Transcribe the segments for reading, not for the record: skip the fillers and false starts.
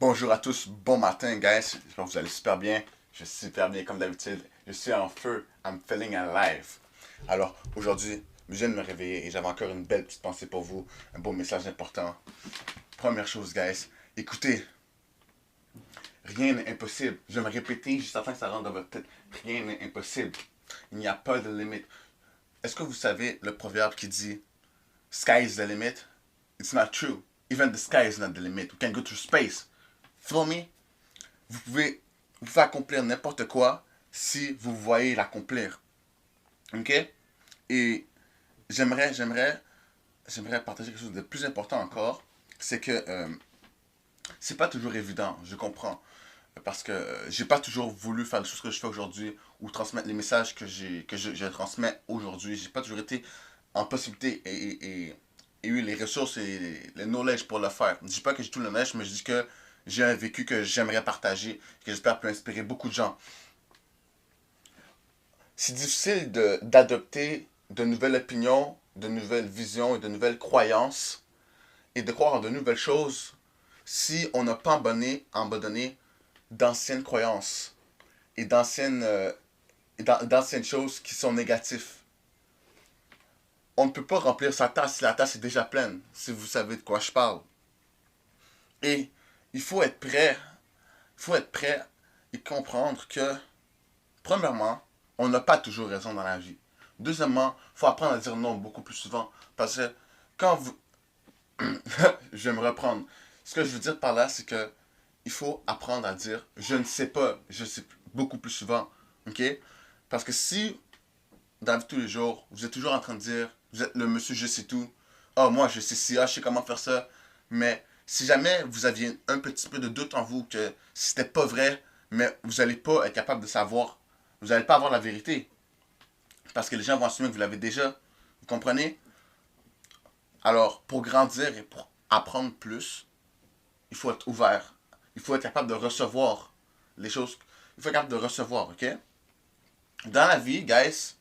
Bonjour à tous, bon matin guys, j'espère que vous allez super bien. Je suis super bien comme d'habitude, je suis en feu, I'm feeling alive. Alors aujourd'hui, je viens de me réveiller et j'avais encore une belle petite pensée pour vous, un beau message important. Première chose guys, écoutez, rien n'est impossible. Je vais me répéter juste afin que ça rentre dans votre tête. Rien n'est impossible. Il n'y a pas de limite. Est-ce que vous savez le proverbe qui dit Sky is the limit? It's not true. Even the sky is not the limit. We can go to space. Feel me? Vous pouvez accomplir n'importe quoi si vous voyez l'accomplir. Ok? Et j'aimerais partager quelque chose de plus important encore. C'est que c'est pas toujours évident, je comprends. Parce que j'ai pas toujours voulu faire les choses que je fais aujourd'hui ou transmettre les messages que je transmets aujourd'hui. J'ai pas toujours été en possibilité et eu les ressources et le knowledge pour le faire. Je dis pas que j'ai tout le knowledge, mais je dis que j'ai un vécu que j'aimerais partager, que j'espère peut inspirer beaucoup de gens. C'est difficile d'adopter de nouvelles opinions, de nouvelles visions et de nouvelles croyances et de croire en de nouvelles choses si on n'a pas abandonné d'anciennes croyances et d'anciennes choses qui sont négatives. On ne peut pas remplir sa tasse si la tasse est déjà pleine, si vous savez de quoi je parle. Et il faut être prêt et comprendre que, premièrement, on n'a pas toujours raison dans la vie. Deuxièmement, il faut apprendre à dire non beaucoup plus souvent. Parce que quand vous... je vais me reprendre. Ce que je veux dire par là, c'est que il faut apprendre à dire je ne sais pas, je sais beaucoup plus souvent. Ok? Parce que si, dans la vie de tous les jours, vous êtes toujours en train de dire, vous êtes le monsieur je sais tout, ah, moi je sais ci, ah, je sais comment faire ça, mais si jamais vous aviez un petit peu de doute en vous que c'était pas vrai, mais vous n'allez pas être capable de savoir, vous n'allez pas avoir la vérité. Parce que les gens vont assumer que vous l'avez déjà. Vous comprenez? Alors, pour grandir et pour apprendre plus, il faut être ouvert. Il faut être capable de recevoir les choses. Il faut être capable de recevoir, ok? Dans la vie, guys,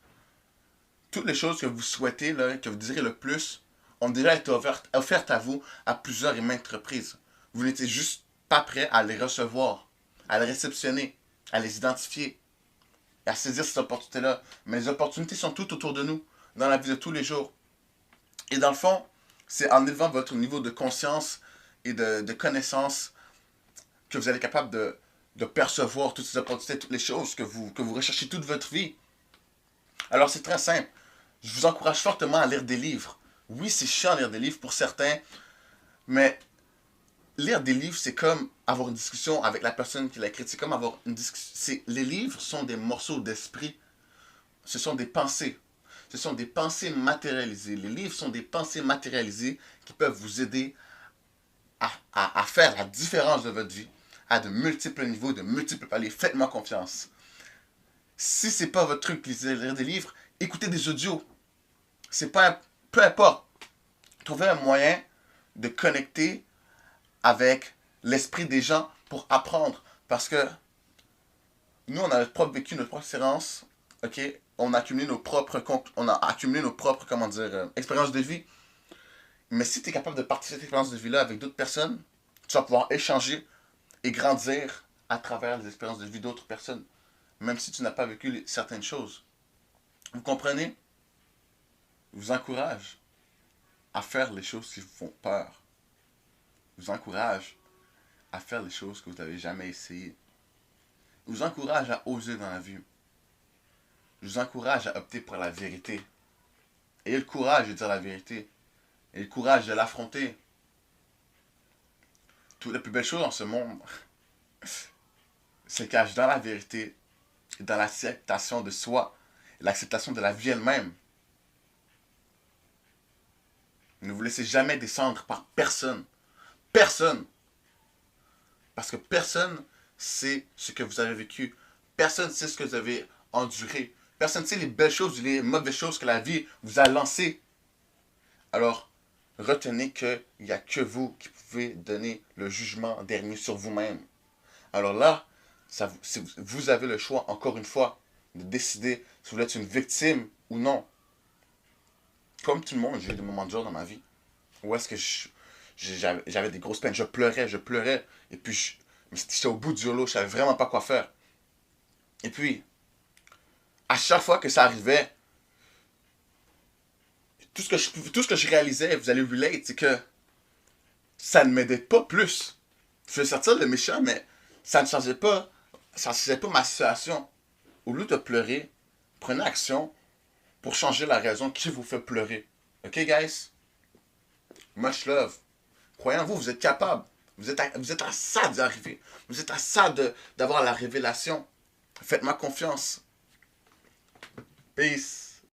toutes les choses que vous souhaitez, là, que vous désirez le plus, ont déjà été offertes à vous à plusieurs et maintes reprises. Vous n'étiez juste pas prêt à les recevoir, à les réceptionner, à les identifier et à saisir ces opportunités-là. Mais les opportunités sont toutes autour de nous, dans la vie de tous les jours. Et dans le fond, c'est en élevant votre niveau de conscience et de connaissance que vous allez être capable de percevoir toutes ces opportunités, toutes les choses que vous recherchez toute votre vie. Alors c'est très simple. Je vous encourage fortement à lire des livres. Oui, c'est chiant de lire des livres pour certains, mais lire des livres, c'est comme avoir une discussion avec la personne qui l'a écrit. C'est comme avoir une discussion. Les livres sont des morceaux d'esprit. Ce sont des pensées. Ce sont des pensées matérialisées. Les livres sont des pensées matérialisées qui peuvent vous aider à faire la différence de votre vie à de multiples niveaux, de multiples paliers. Faites-moi confiance. Si c'est pas votre truc, lire des livres, écoutez des audios. C'est pas, peu importe. Trouvez un moyen de connecter avec l'esprit des gens pour apprendre. Parce que nous, on a notre propre vécu, notre propre expérience. Ok, on a accumulé nos propres, comment dire, expériences de vie. Mais si tu es capable de partager cette expérience de vie-là avec d'autres personnes, tu vas pouvoir échanger et grandir à travers les expériences de vie d'autres personnes, même si tu n'as pas vécu certaines choses. Vous comprenez? Je vous encourage à faire les choses qui vous font peur. Je vous encourage à faire les choses que vous n'avez jamais essayées. Je vous encourage à oser dans la vie. Je vous encourage à opter pour la vérité. Ayez le courage de dire la vérité. Ayez le courage de l'affronter. Toutes les plus belles choses dans ce monde se cachent dans la vérité et dans l'acceptation de soi et l'acceptation de la vie elle-même. Ne vous laissez jamais descendre par personne. Personne. Parce que personne sait ce que vous avez vécu. Personne sait ce que vous avez enduré. Personne ne sait les belles choses ou les mauvaises choses que la vie vous a lancées. Alors, retenez qu'il n'y a que vous qui pouvez donner le jugement dernier sur vous-même. Alors là, vous avez le choix, encore une fois, de décider si vous êtes une victime ou non. Comme tout le monde, j'ai eu des moments durs dans ma vie. Où est-ce que J'avais des grosses peines. Je pleurais, je pleurais. Et puis, j'étais au bout du rouleau. Je savais vraiment pas quoi faire. Et puis, à chaque fois que ça arrivait, tout ce que je réalisais, vous allez relate, c'est que ça ne m'aidait pas plus. Je faisais sortir le méchant, mais ça ne changeait pas ma situation. Au lieu de pleurer, prenez action pour changer la raison qui vous fait pleurer. Ok, guys? Much love. Croyez en vous, vous êtes capable. Vous êtes à ça d'y arriver. Vous êtes à ça d'avoir la révélation. Faites-moi confiance. Peace.